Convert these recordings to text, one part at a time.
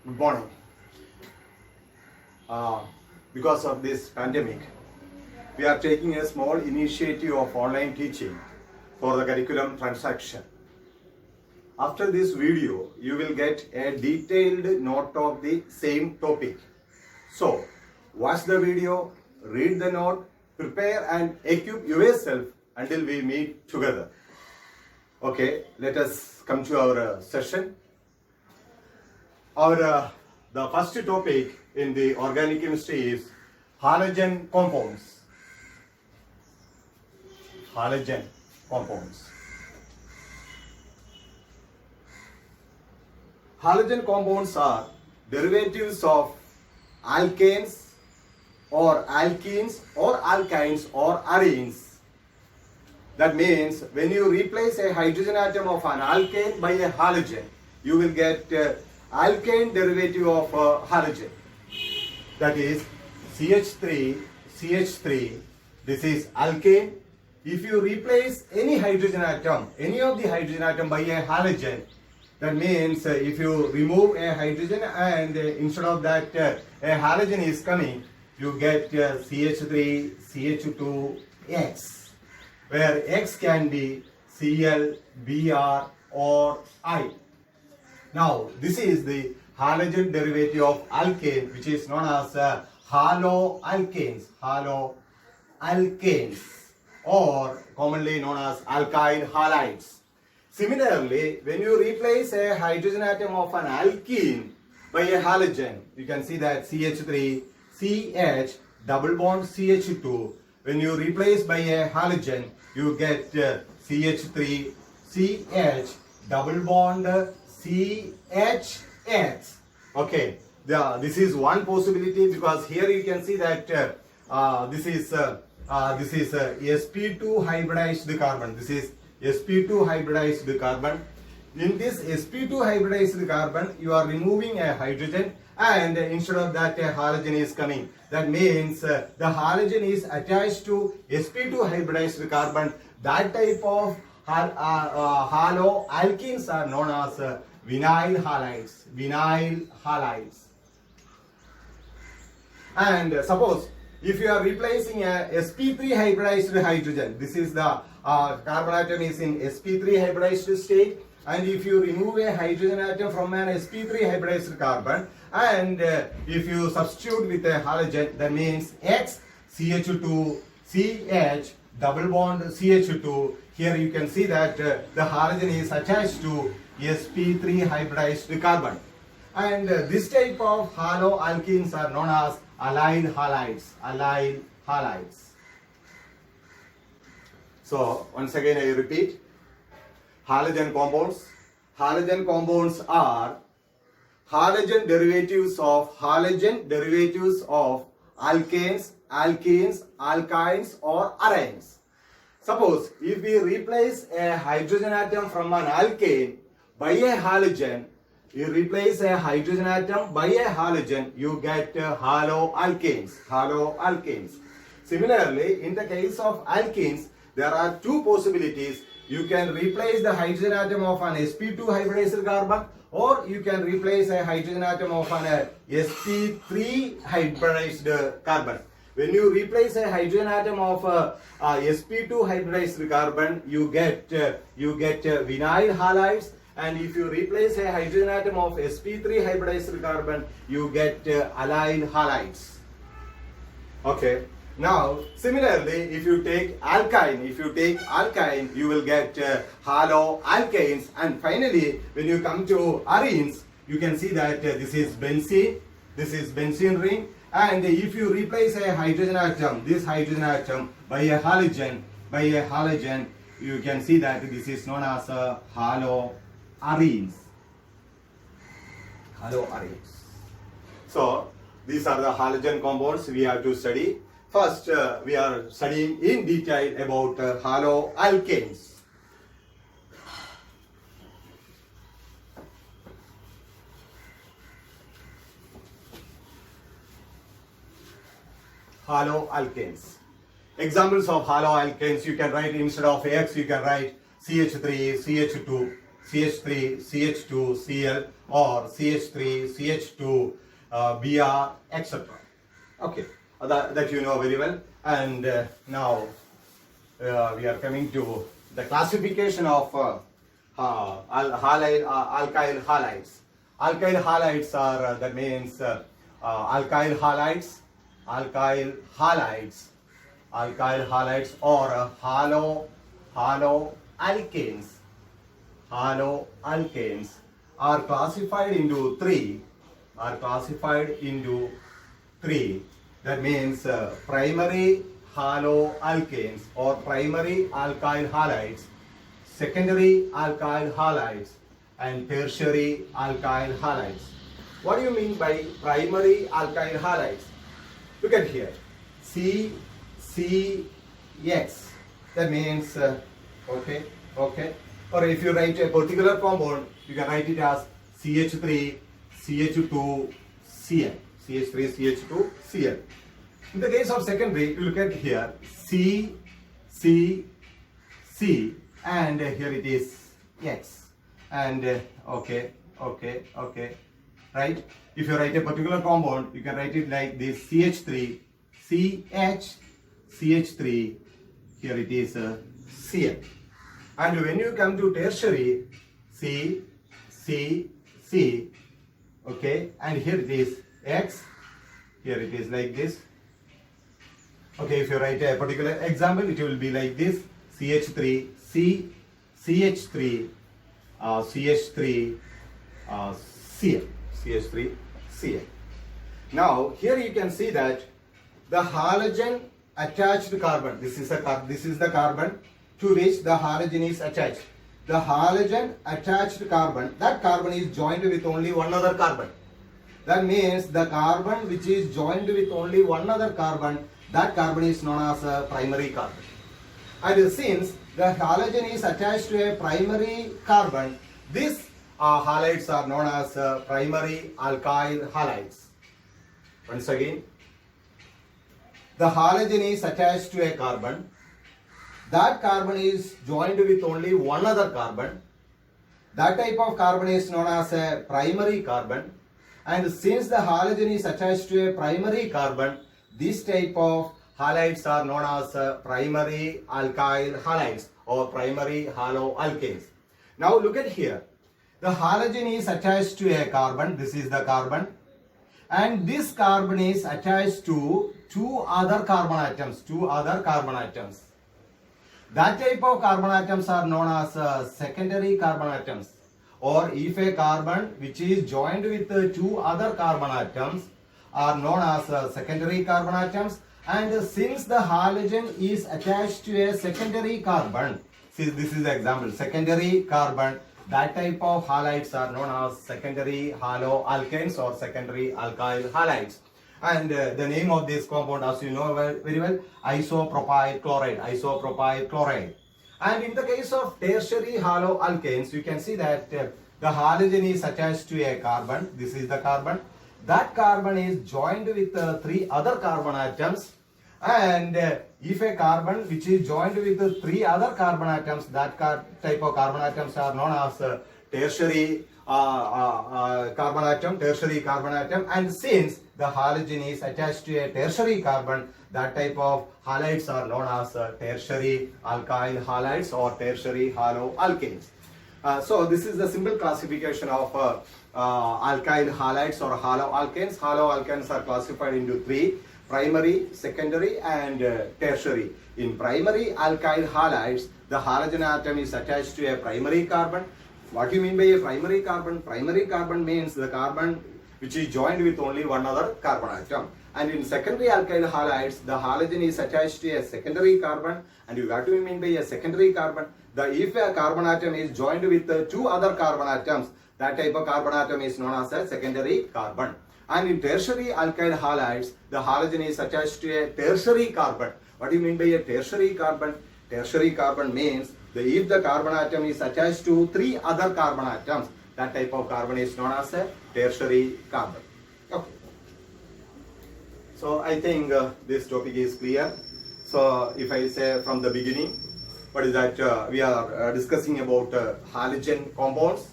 Good morning. Because of this pandemic, we are taking a small initiative of online teaching for the curriculum transaction. After this video, you will get a detailed note of the same topic. So, watch the video, read the note, prepare and equip yourself until we meet together. Okay, let us come to our session. The first topic in the organic chemistry is halogen compounds. Halogen compounds. Halogen compounds are derivatives of alkanes or alkenes or alkynes or arenes. That means when you replace a hydrogen atom of an alkane by a halogen, you will get alkane derivative of halogen. That is CH3, this is alkane. If you replace any hydrogen atom, any of the hydrogen atom by a halogen, that means if you remove a hydrogen and instead of that a halogen is coming, you get CH3, CH2, X, where X can be Cl, Br or I. Now, this is the halogen derivative of alkane, which is known as haloalkanes, or commonly known as alkyl halides. Similarly, when you replace a hydrogen atom of an alkene by a halogen, you can see that CH3, CH, double bond CH2. When you replace by a halogen, you get CH3, CH, double bond CHX. Okay, this is one possibility because here you can see that this is sp2 hybridized carbon. This is sp2 hybridized carbon. In this sp2 hybridized carbon, you are removing a hydrogen and instead of that a halogen is coming. That means the halogen is attached to sp2 hybridized carbon. That type of haloalkenes are known as vinyl halides. And suppose if you are replacing a sp3 hybridized hydrogen, this is the carbon atom is in sp3 hybridized state, and if you remove a hydrogen atom from an sp3 hybridized carbon and if you substitute with a halogen, that means X, CH2, CH, double bond CH2. Here you can see that the halogen is attached to sp3 hybridized carbon. And this type of haloalkenes are known as allyl halides. So once again I repeat, halogen compounds. Halogen compounds are halogen derivatives of alkanes, alkenes, alkynes or arenes. Suppose if we replace a hydrogen atom from an alkane by a halogen, you replace a hydrogen atom by a halogen, you get haloalkanes. Similarly, in the case of alkenes, there are two possibilities. You can replace the hydrogen atom of an sp2 hybridized carbon, or you can replace a hydrogen atom of an sp3 hybridized carbon. When you replace a hydrogen atom of sp2 hybridized carbon, you get vinyl halides. And if you replace a hydrogen atom of sp3 hybridized carbon, you get allyl halides. Okay. Now, similarly, if you take alkyne, you will get haloalkanes. And finally, when you come to arenes, you can see that this is benzene ring. And if you replace a hydrogen atom, this hydrogen atom by a halogen, you can see that this is known as haloarenes. So these are the halogen compounds we have to study. First, we are studying in detail about haloalkanes. Haloalkanes. Examples of haloalkanes, you can write instead of X, you can write CH3, CH2, CH3, CH2, Cl, or CH3, CH2, Br, etc. Okay, that you know very well. And now we are coming to the classification of alkyl halides. Alkyl halides are that means alkyl halides, alkyl halides, alkyl halides, or haloalkanes. Haloalkanes are classified into three. That means primary haloalkanes or primary alkyl halides, secondary alkyl halides, and tertiary alkyl halides. What do you mean by primary alkyl halides? Look at here. CCX. That means, okay. Or if you write a particular compound, you can write it as CH3, CH2, Cl. CH3, CH2, Cl. In the case of secondary, you look at here C, and here it is X. And okay. Right? If you write a particular compound, you can write it like this: CH3, CH3. Here it is Cl. And when you come to tertiary, C, okay, and here it is X. Here it is like this. Okay, if you write a particular example, it will be like this: CH3, CH3, Cl. Now here you can see that the halogen attached carbon. This is the carbon to which the halogen is attached. The halogen attached carbon. That carbon is joined with only one other carbon. That means the carbon which is joined with only one other carbon, that carbon is known as a primary carbon. And since the halogen is attached to a primary carbon, these halides are known as primary alkyl halides. Once again, the halogen is attached to a carbon. That carbon is joined with only one other carbon. That type of carbon is known as a primary carbon. And since the halogen is attached to a primary carbon, this type of halides are known as primary alkyl halides or primary haloalkanes. Now look at here. The halogen is attached to a carbon. This is the carbon. And this carbon is attached to two other carbon atoms. That type of carbon atoms are known as secondary carbon atoms. Or if a carbon which is joined with two other carbon atoms are known as secondary carbon atoms. And since the halogen is attached to a secondary carbon, see this is the example, secondary carbon, that type of halides are known as secondary haloalkanes or secondary alkyl halides. And the name of this compound, as you know very well, isopropyl chloride. And in the case of tertiary haloalkanes, you can see that the halogen is attached to a carbon. This is the carbon. That carbon is joined with three other carbon atoms. And if a carbon which is joined with three other carbon atoms, that type of carbon atoms are known as tertiary carbon atom. And since the halogen is attached to a tertiary carbon, that type of halides are known as tertiary alkyl halides or tertiary haloalkanes. So this is the simple classification of alkyl halides or haloalkanes. Haloalkanes are classified into three: primary, secondary, and tertiary. In primary alkyl halides, the halogen atom is attached to a primary carbon. What do you mean by a primary carbon? Primary carbon means the carbon which is joined with only one other carbon atom. And in secondary alkyl halides, the halogen is attached to a secondary carbon. And what do you mean by a secondary carbon? If a carbon atom is joined with two other carbon atoms, that type of carbon atom is known as a secondary carbon. And in tertiary alkyl halides, the halogen is attached to a tertiary carbon. What do you mean by a tertiary carbon? Tertiary carbon means if the carbon atom is attached to three other carbon atoms, that type of carbon is known as a tertiary carbon. Okay. So I think this topic is clear. So if I say from the beginning, what is that? We are discussing about halogen compounds.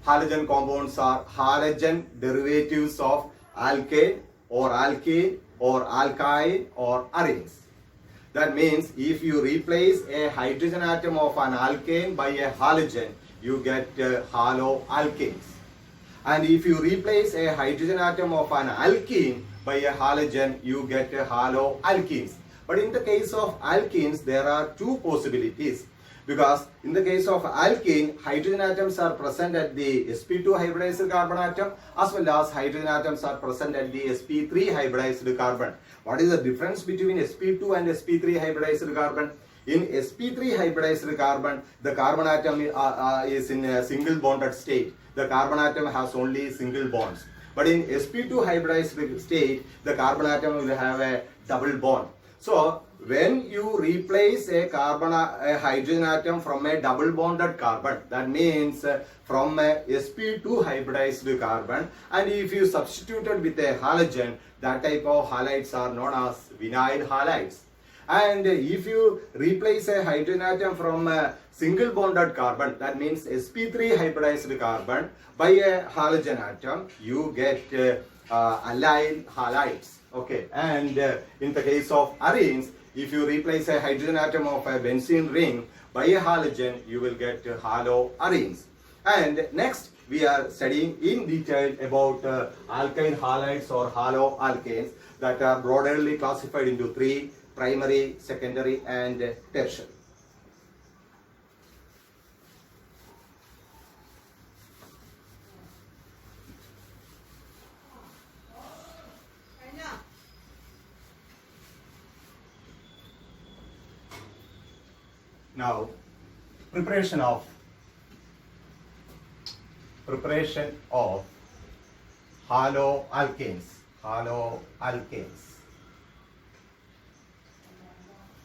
Halogen compounds are halogen derivatives of alkane or alkene or alkyne or arenes. That means if you replace a hydrogen atom of an alkane by a halogen, you get haloalkanes. And if you replace a hydrogen atom of an alkene by a halogen, you get haloalkenes. But in the case of alkenes, there are two possibilities. Because in the case of alkene, hydrogen atoms are present at the sp2 hybridized carbon atom, as well as hydrogen atoms are present at the sp3 hybridized carbon. What is the difference between sp2 and sp3 hybridized carbon? In sp3 hybridized carbon, the carbon atom is in a single bonded state. The carbon atom has only single bonds. But in sp2 hybridized state, the carbon atom will have a double bond. So when you replace a hydrogen atom from a double bonded carbon, that means from a sp2 hybridized carbon, and if you substitute it with a halogen, that type of halides are known as vinyl halides. And if you replace a hydrogen atom from a single bonded carbon, that means sp3 hybridized carbon, by a halogen atom, you get allyl halides. Okay, and in the case of arenes, if you replace a hydrogen atom of a benzene ring by a halogen, you will get haloarenes. And next, we are studying in detail about alkyne halides or haloalkanes that are broadly classified into three: primary, secondary, and tertiary. Now, preparation of haloalkanes.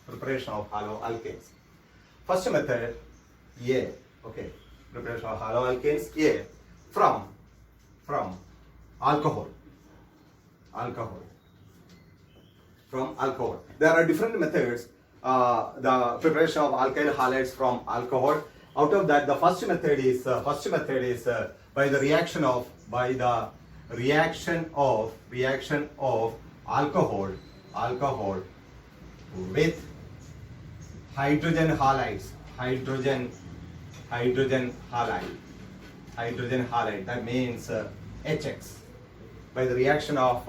Preparation of haloalkanes. First method, A. Okay, preparation of haloalkanes A from alcohol. From alcohol. There are different methods. The preparation of alkyl halides from alcohol. Out of that, the first method is by the reaction of alcohol with hydrogen halides. Hydrogen halide. That means HX. By the reaction of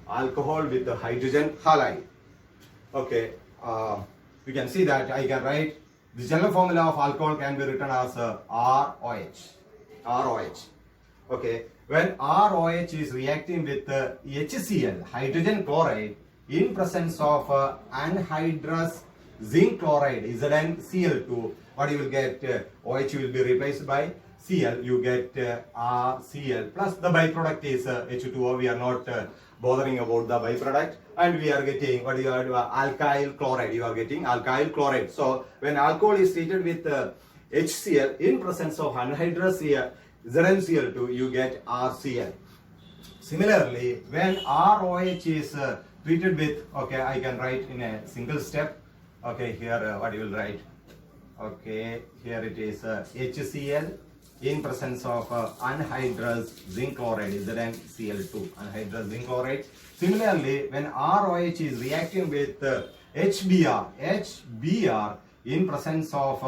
alcohol with the hydrogen halide. Okay. You can see that I can write the general formula of alcohol can be written as ROH. Okay, when ROH is reacting with HCl, hydrogen chloride, in presence of anhydrous zinc chloride, ZnCl2, what you will get? OH will be replaced by Cl. You get RCl plus the byproduct is H2O. We are not bothering about the byproduct, and we are getting what you are alkyl chloride. You are getting alkyl chloride. So when alcohol is treated with HCl in presence of anhydrous ZnCl2, you get RCl. Similarly, when ROH is treated with, okay, I can write in a single step. Okay, here what you will write? Okay, here it is HCl in presence of anhydrous zinc chloride, ZnCl2, anhydrous zinc chloride. Similarly, when ROH is reacting with HBr in presence of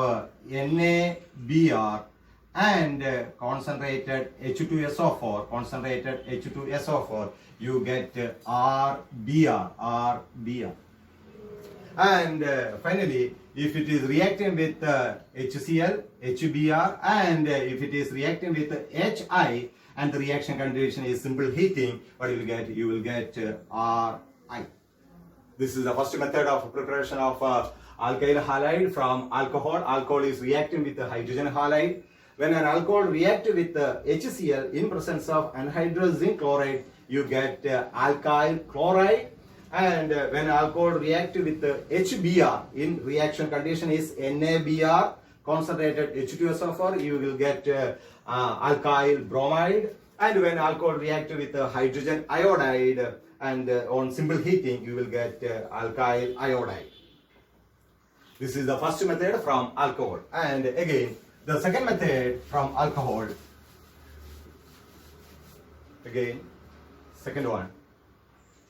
NaBr and concentrated H2SO4, you get RBr. And finally, if it is reacting with HCl, HBr, and if it is reacting with HI, and the reaction condition is simple heating, what you will get? You will get RI. This is the first method of preparation of alkyl halide from alcohol. Alcohol is reacting with the hydrogen halide. When an alcohol reacts with HCl in presence of anhydrous zinc chloride, you get alkyl chloride. And when alcohol reacts with HBr in reaction condition is NaBr, concentrated H2SO4, you will get alkyl bromide. And when alcohol reacts with hydrogen iodide and on simple heating, you will get alkyl iodide. This is the first method from alcohol. And again, the second method from alcohol. Again, second one.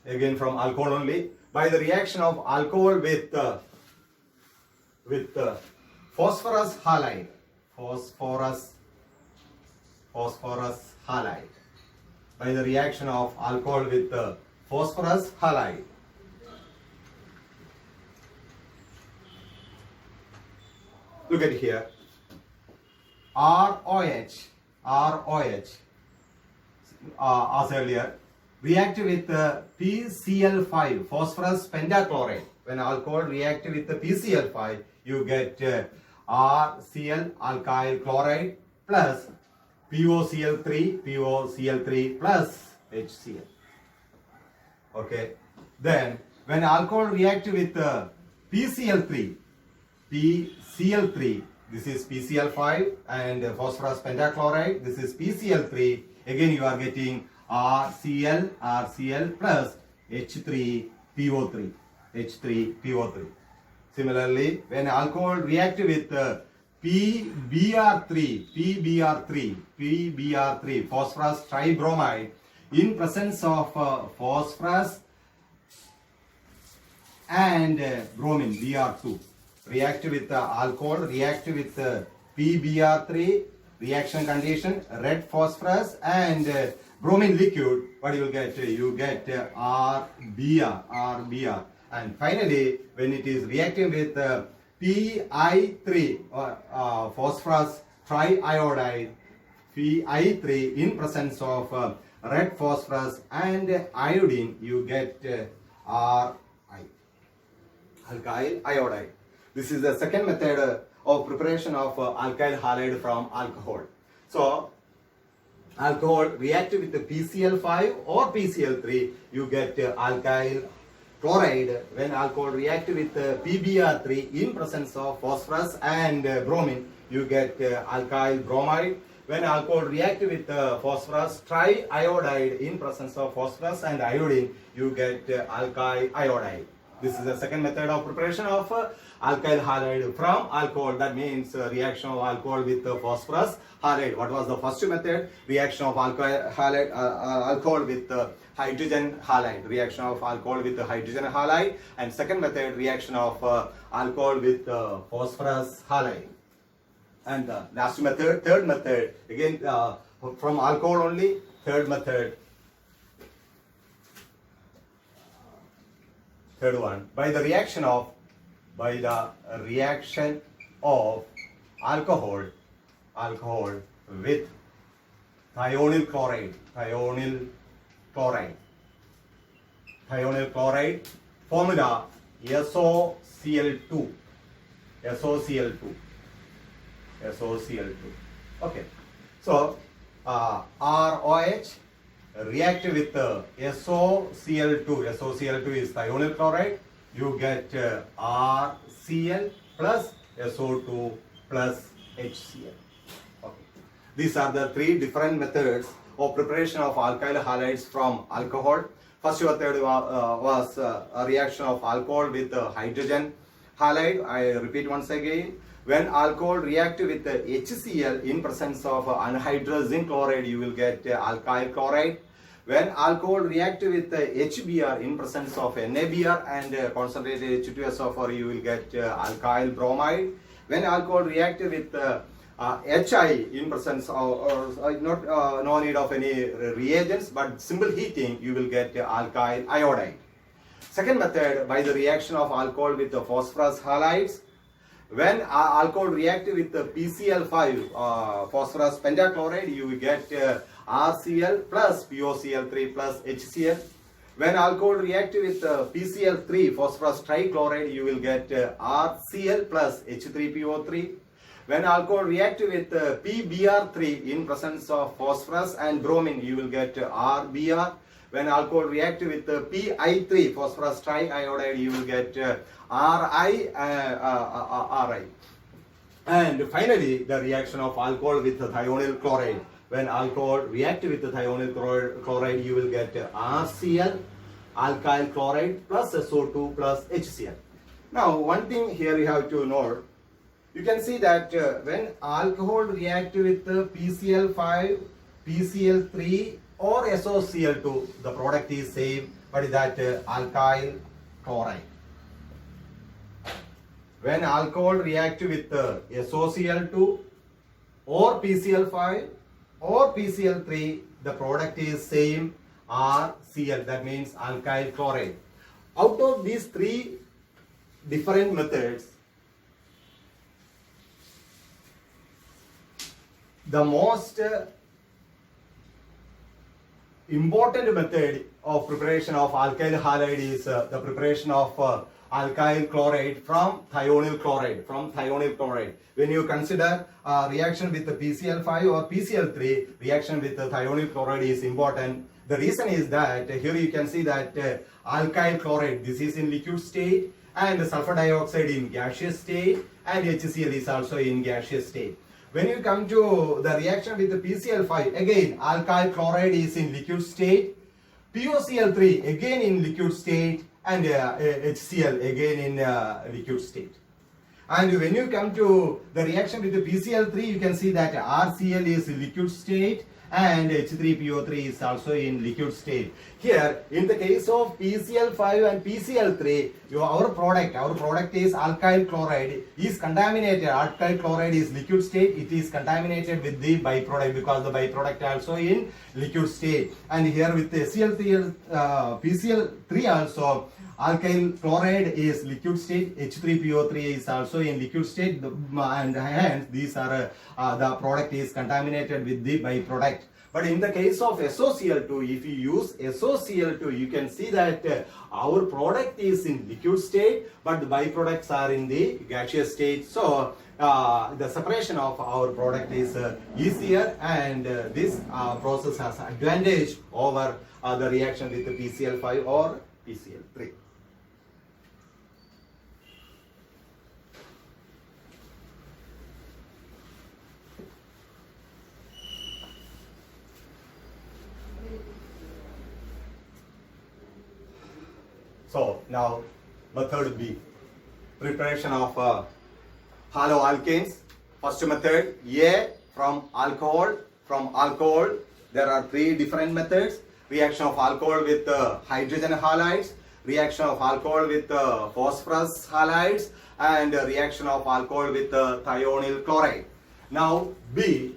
Again from alcohol only. By the reaction of alcohol with phosphorus halide. Phosphorus halide. By the reaction of alcohol with phosphorus halide. Look at here. ROH, as earlier, react with PCl5, phosphorus pentachloride. When alcohol react with the PCl5, you get RCl, alkyl chloride, plus POCl3 plus HCl. Okay. Then, when alcohol react with PCl3, this is PCl5 and phosphorus pentachloride, this is PCl3. Again, you are getting RCl plus H3PO3. Similarly, when alcohol react with PBr3, phosphorus tribromide, in presence of phosphorus and bromine, Br2, react with alcohol, react with PBr3, reaction condition, red phosphorus and bromine liquid, what you will get? You get RBr. And finally, when it is reacting with PI3, phosphorus triiodide, PI3 in presence of red phosphorus and iodine, you get RI, alkyl iodide. This is the second method of preparation of alkyl halide from alcohol. So, alcohol react with the PCl5 or PCl3, you get alkyl chloride. When alcohol react with PBr3 in presence of phosphorus and bromine, you get alkyl bromide. When alcohol react with phosphorus triiodide in presence of phosphorus and iodine, you get alkyl iodide. This is the second method of preparation of alkyl halide from alcohol. That means reaction of alcohol with phosphorus halide. What was the first method? Reaction of alcohol halide, alcohol with hydrogen halide. Reaction of alcohol with hydrogen halide. And second method, reaction of alcohol with phosphorus halide. And last method, third method, again from alcohol only. Third method. Third one, by the reaction of alcohol with thionyl chloride, formula SOCl2. Okay, so ROH react with SOCl2. SOCl2 is thionyl chloride. You get RCl plus SO2 plus HCl. Okay. These are the three different methods of preparation of alkyl halides from alcohol. First method was a reaction of alcohol with hydrogen halide. I repeat once again. When alcohol react with HCl in presence of anhydrous zinc chloride, you will get alkyl chloride. When alcohol react with HBr in presence of NaBr and concentrated H2SO4, you will get alkyl bromide. When alcohol react with HI in presence of, no need of any reagents, but simple heating, you will get alkyl iodide. Second method, by the reaction of alcohol with phosphorus halides. When alcohol react with PCl5, phosphorus pentachloride, you will get RCl plus POCl3 plus HCl. When alcohol react with PCl3, phosphorus trichloride, you will get RCl plus H3PO3. When alcohol react with PBr3 in presence of phosphorus and bromine, you will get RBr. When alcohol react with PI3, phosphorus triiodide, you will get RI. And finally, the reaction of alcohol with thionyl chloride. When alcohol react with thionyl chloride, you will get RCl, alkyl chloride plus SO2 plus HCl. Now, one thing here you have to note, you can see that when alcohol react with PCl5, PCl3 or SOCl2, the product is same, but is that alkyl chloride. When alcohol react with SOCl2 or PCl5 or PCl3, the product is same RCl, that means alkyl chloride. Out of these three different methods, the most important method of preparation of alkyl halide is the preparation of alkyl chloride from thionyl chloride. When you consider reaction with the PCl5 or PCl3, reaction with the thionyl chloride is important. The reason is that here you can see that alkyl chloride, this is in liquid state, and sulfur dioxide in gaseous state, and HCl is also in gaseous state. When you come to the reaction with the PCl5, again alkyl chloride is in liquid state, POCl3 again in liquid state, and HCl again in liquid state. And when you come to the reaction with the PCl3, you can see that RCl is liquid state and H3PO3 is also in liquid state. Here, in the case of PCl5 and PCl3, our product is alkyl chloride is contaminated. Alkyl chloride is liquid state. It is contaminated with the byproduct because the byproduct also in liquid state. And here with the PCl3 also, alkyl chloride is liquid state, H3PO3 is also in liquid state, and hence these are the product is contaminated with the byproduct. But in the case of SOCl2, if you use SOCl2, you can see that our product is in liquid state, but the byproducts are in the gaseous state. So the separation of our product is easier, and this process has advantage over the reaction with the PCl5 or PCl3. So now method B, preparation of haloalkanes. First method A, from alcohol. There are three different methods: reaction of alcohol with hydrogen halides, reaction of alcohol with phosphorus halides, and reaction of alcohol with thionyl chloride. Now B,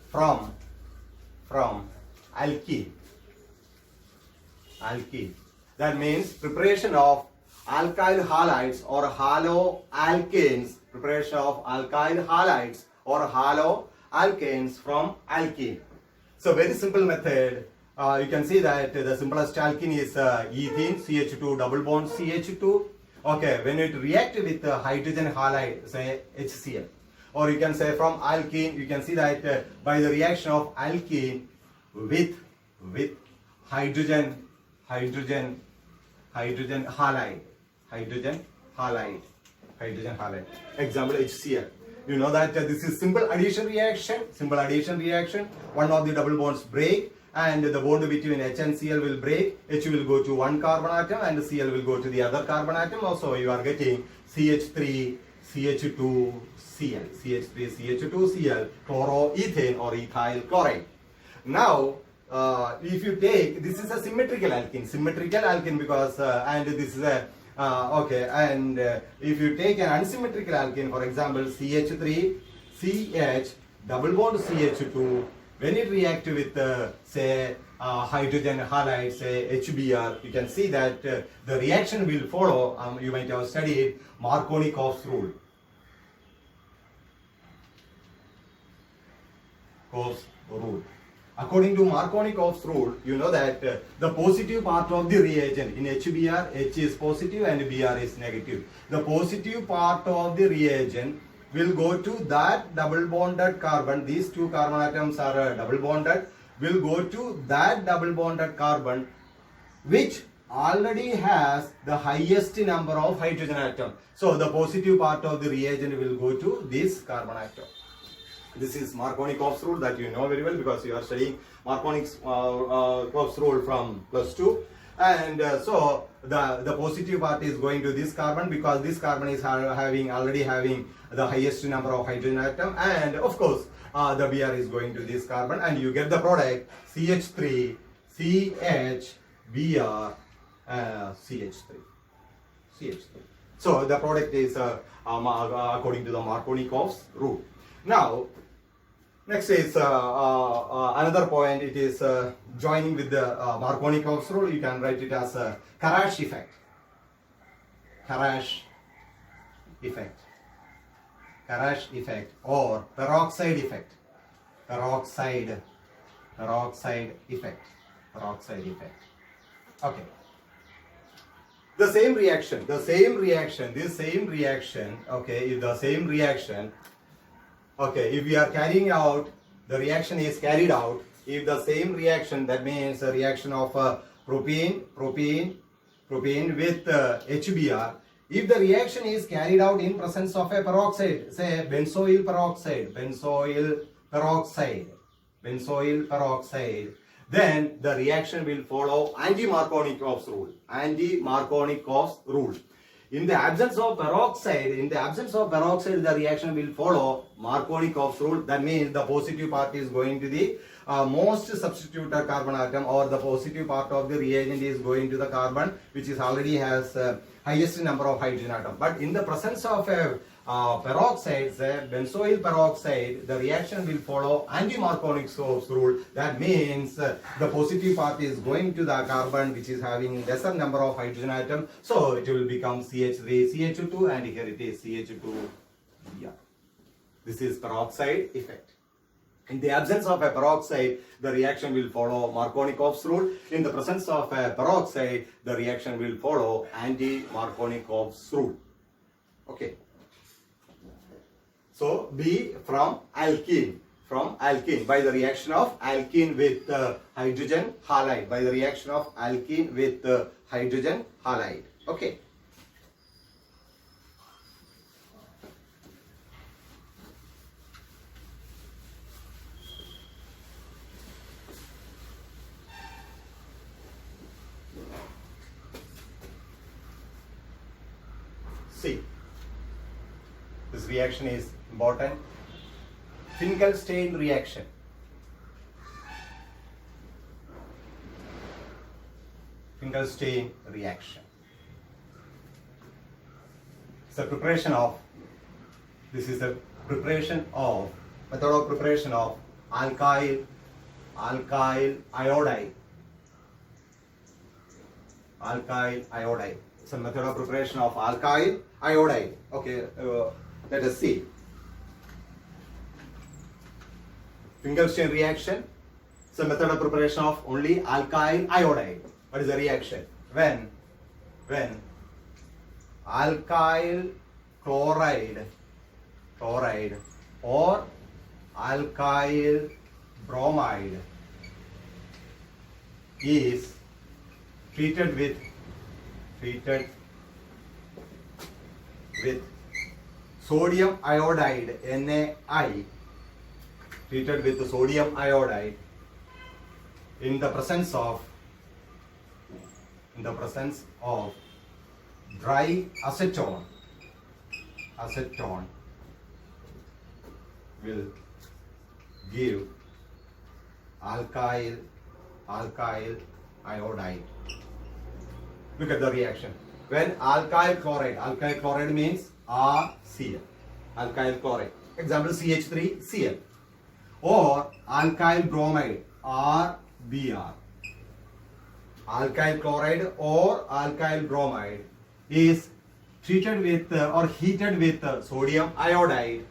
from alkene. That means preparation of alkyl halides or haloalkanes. Preparation of alkyl halides or haloalkanes from alkene. So very simple method. You can see that the simplest alkene is ethene, CH2 double bond CH2. Okay, when it reacts with hydrogen halide, say HCl, or you can say from alkene, you can see that by the reaction of alkene with hydrogen halide. Example HCl. You know that this is simple addition reaction. One of the double bonds break, and the bond between H and Cl will break. H will go to one carbon atom and Cl will go to the other carbon atom. Also, you are getting CH3, CH2, Cl. CH3, CH2, Cl, chloroethane or ethyl chloride. Now, if you take, this is a symmetrical alkene because and this is a okay, and if you take an unsymmetrical alkene, for example CH3 CH double bond CH2, when it reacts with say hydrogen halide, say HBr, you can see that the reaction will follow, you might have studied Markovnikov's rule. According to Markovnikov's rule, you know that the positive part of the reagent in HBr, H is positive and Br is negative. The positive part of the reagent will go to that double bonded carbon. These two carbon atoms are double bonded. Will go to that double bonded carbon which already has the highest number of hydrogen atoms. So the positive part of the reagent will go to this carbon atom. This is Markovnikov's rule that you know very well because you are studying Markovnikov's rule from +2. and so the positive part is going to this carbon, because this carbon is already having the highest number of hydrogen atom, and of course the Br is going to this carbon, and you get the product CH3 CH Br CH3. So the product is according to the Markovnikov's rule. Now next is another point. It is joining with the Markovnikov's rule. You can write it as a Karash effect. Karash effect or peroxide effect. Peroxide effect. Okay. The same reaction. Okay, if we are carrying out, the reaction is carried out. If the same reaction, that means a reaction of propane with HBr. If the reaction is carried out in presence of a peroxide, say benzoyl peroxide, then the reaction will follow anti-Markovnikov's rule. In the absence of peroxide, the reaction will follow Markovnikov's rule. That means the positive part is going to the most substituted carbon atom, or the positive part of the reagent is going to the carbon which is already has highest number of hydrogen atom. But in the presence of a peroxide, say benzoyl peroxide, the reaction will follow anti-Markovnikov's rule. That means the positive part is going to the carbon which is having lesser number of hydrogen atom, so it will become CH3 CH2, and here it is CH2. This is peroxide effect. In the absence of a peroxide, the reaction will follow Markovnikov's rule. In the presence of a peroxide, the reaction will follow anti-Markovnikov's rule. Okay. So B from alkene by the reaction of alkene with hydrogen halide. Okay. See, this reaction is important. Finkelstein reaction. It's a preparation of, method of preparation of alkyl iodide. It's a method of preparation of alkyl iodide. Okay, let us see. Finkelstein reaction. It's a method of preparation of only alkyl iodide. What is the reaction? When alkyl chloride or alkyl bromide is treated with sodium iodide, NaI, treated with sodium iodide in the presence of dry acetone will give alkyl iodide. Look at the reaction. When alkyl chloride means RCl, alkyl chloride, example CH3Cl, or alkyl bromide, RBr. Alkyl chloride or alkyl bromide is treated with or heated with sodium iodide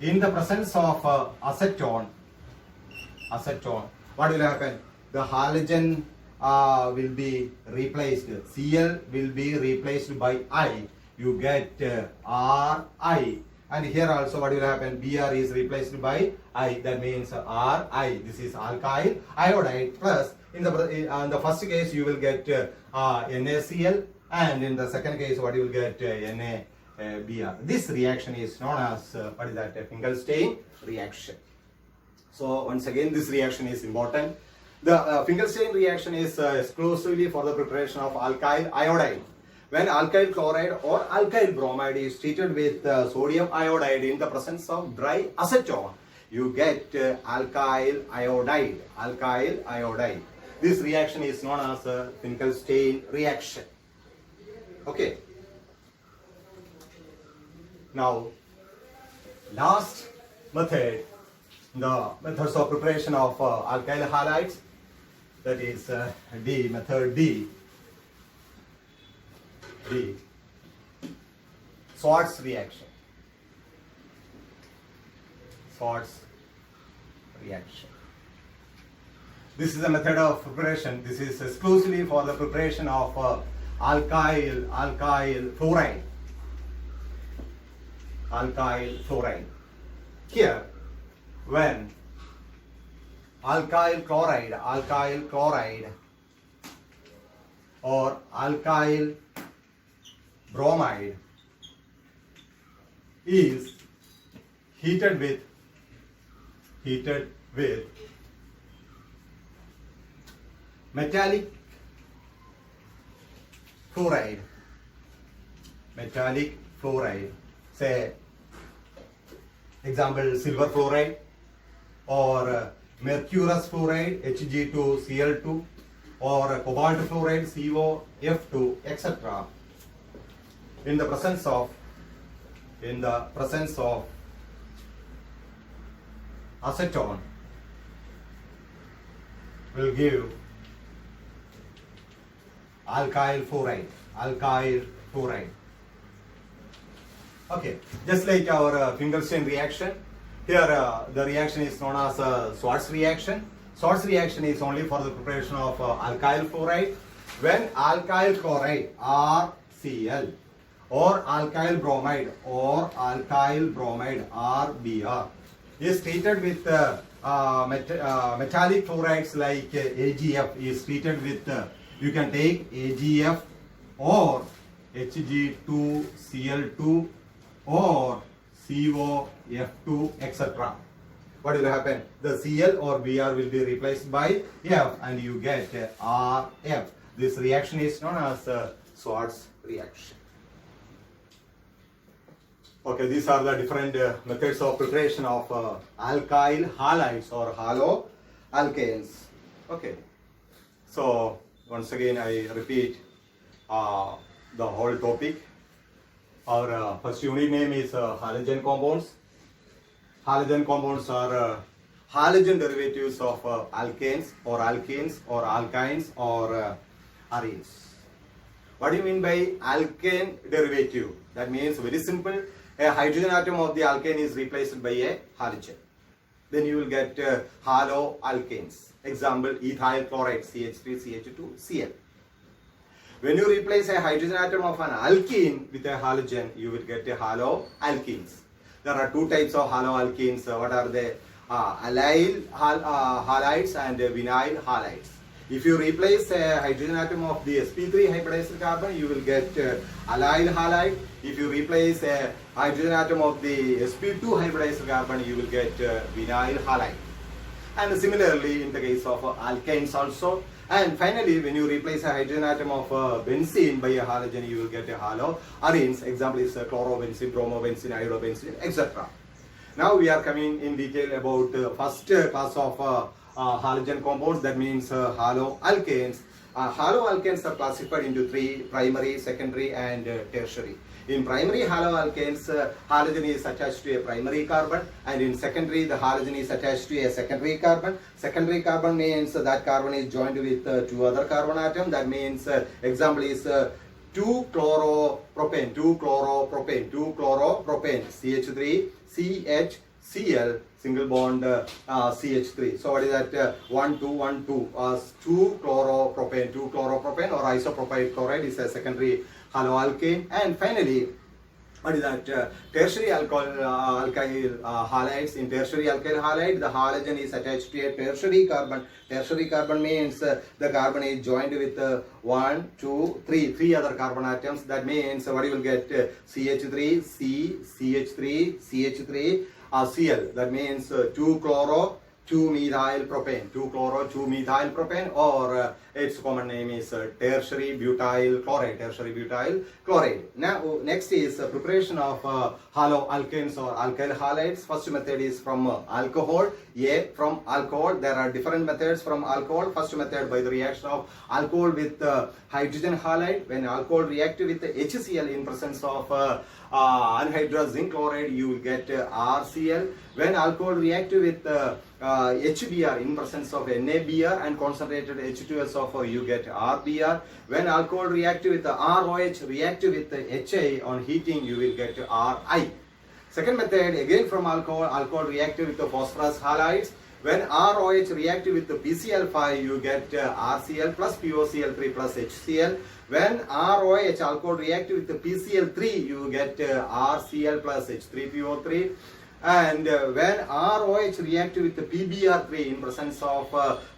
in the presence of acetone. What will happen? The halogen will be replaced. Cl will be replaced by I. You get Ri. And here also what will happen? Br is replaced by I. That means Ri. This is alkyl iodide plus. In the first case you will get NaCl, and in the second case what you will get NaBr. This reaction is known as what is that? Finkelstein reaction. So once again, this reaction is important. The Finkelstein reaction is exclusively for the preparation of alkyl iodide. When alkyl chloride or alkyl bromide is treated with sodium iodide in the presence of dry acetone, you get alkyl iodide. Alkyl iodide. This reaction is known as Finkelstein reaction. Okay. Now, last method, the methods of preparation of alkyl halides, that is method D. Swartz reaction. Swartz reaction. This is a method of preparation. This is exclusively for the preparation of alkyl fluoride. Alkyl fluoride. Here, when alkyl chloride or alkyl bromide is heated with metallic fluoride, say example silver fluoride or mercurous fluoride Hg2Cl2 or cobalt fluoride COF2, etc. in the presence of acetone will give alkyl fluoride. Okay, just like our Finkelstein reaction, here the reaction is known as Swartz reaction. Swartz reaction is only for the preparation of alkyl fluoride. When alkyl chloride RCl or alkyl bromide RBr is treated with metallic fluorides like AgF is treated with you can take AgF or Hg2Cl2 or COF2, etc. What will happen? The Cl or Br will be replaced by F and you get RF. This reaction is known as Swartz reaction. Okay, these are the different methods of preparation of alkyl halides or haloalkanes. Okay, so once again I repeat the whole topic. Our first unit name is halogen compounds. Halogen compounds are halogen derivatives of alkanes or alkenes or alkynes or arenes. What do you mean by alkane derivative? That means very simple. A hydrogen atom of the alkane is replaced by a halogen. Then you will get haloalkanes. Example, ethyl chloride CH3CH2Cl. When you replace a hydrogen atom of an alkene with a halogen, you will get a haloalkenes. There are two types of haloalkenes. What are they? Allyl halides and vinyl halides. If you replace a hydrogen atom of the sp3 hybridyl carbon, you will get allyl halide. If you replace a hydrogen atom of the sp2 hybridyl carbon, you will get vinyl halide. And similarly in the case of alkanes also. And finally, when you replace a hydrogen atom of benzene by a halogen, you will get a haloarenes. Example is chlorobenzene, bromobenzene, iodobenzene, etc. Now we are coming in detail about first class of halogen compounds, that means haloalkanes. Haloalkanes are classified into three: primary, secondary and tertiary. In primary haloalkanes, halogen is attached to a primary carbon, and in secondary the halogen is attached to a secondary carbon. Secondary carbon means that carbon is joined with two other carbon atoms. That means example is 2-chloropropane, CH3, CHCl, single bond CH3. So what is that? 1,2,1,2 2-chloropropane, or isopropyl chloride is a secondary haloalkane. And finally, what is that? Tertiary alkyl halides. In tertiary alkyl halide, the halogen is attached to a tertiary carbon. Tertiary carbon means the carbon is joined with 1, 2, 3, three other carbon atoms. That means what you will get? CH3, C, CH3, CH3, Cl. That means 2-chloro, 2-methyl propane, 2-chloro-2-methyl propane, or its common name is tertiary butyl chloride. Now next is preparation of haloalkanes or alkyl halides. First method is from alcohol. From alcohol, there are different methods from alcohol. First method by the reaction of alcohol with hydrogen halide. When alcohol react with HCl in presence of anhydrous zinc chloride, you will get RCl. When alcohol react with HBr in presence of NaBr and concentrated H2SO4, you get RBr. When alcohol react with ROH, react with HI on heating, you will get RI. Second method, again from alcohol react with the phosphorus halides. When ROH react with the PCl5, you get RCl plus POCl3 plus HCl. When ROH alcohol react with the PCl3, you get RCl plus H3PO3. And when ROH react with the PBr3 in presence of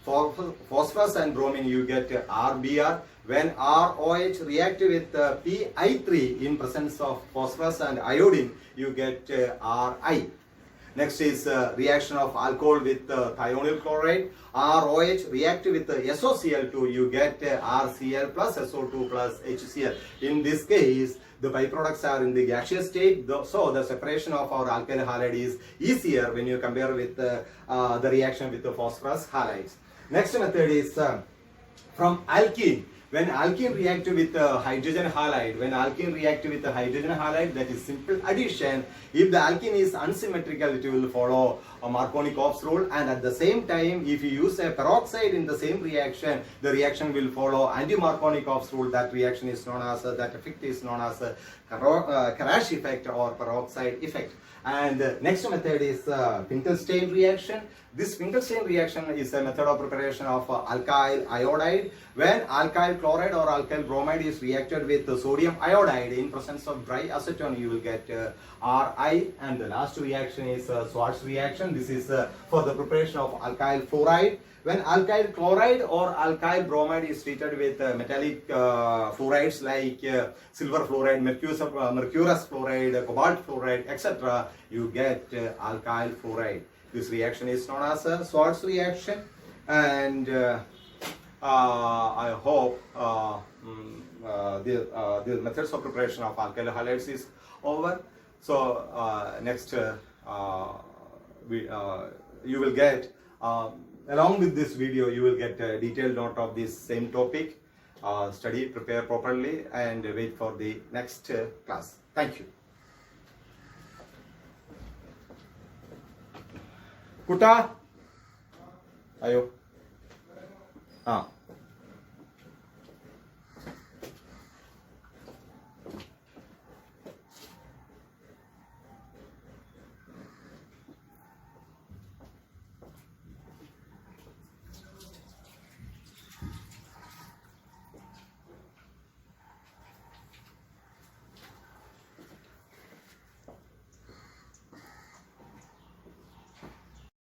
phosphorus and bromine, you get RBr. When ROH react with Pi3 in presence of phosphorus and iodine, you get Ri. Next is reaction of alcohol with thionyl chloride. ROH react with SOCl2, you get RCl plus SO2 plus HCl. In this case, the byproducts are in the gaseous state, so the separation of our alkyl halide is easier when you compare with the reaction with the phosphorus halides. Next method is from alkene. When alkene react with hydrogen halide, that is simple addition. If the alkene is unsymmetrical, it will follow a Markovnikov's rule, and at the same time, if you use a peroxide in the same reaction, the reaction will follow anti-Markovnikov's rule. That reaction is known as that effect is known as Karash effect or peroxide effect. And next method is Finkelstein reaction. This Finkelstein reaction is a method of preparation of alkyl iodide. When alkyl chloride or alkyl bromide is reacted with sodium iodide in presence of dry acetone, you will get Ri. And the last reaction is Schwarz reaction. This is for the preparation of alkyl fluoride. When alkyl chloride or alkyl bromide is treated with metallic fluorides like silver fluoride, mercurous fluoride, cobalt fluoride, etc., you get alkyl fluoride. This reaction is known as Schwarz reaction, and I hope the methods of preparation of alkyl halides is over. So next you will get along with this video, you will get a detailed note of this same topic. Study, prepare properly, and wait for the next class. Thank you. Kuta? Ayo.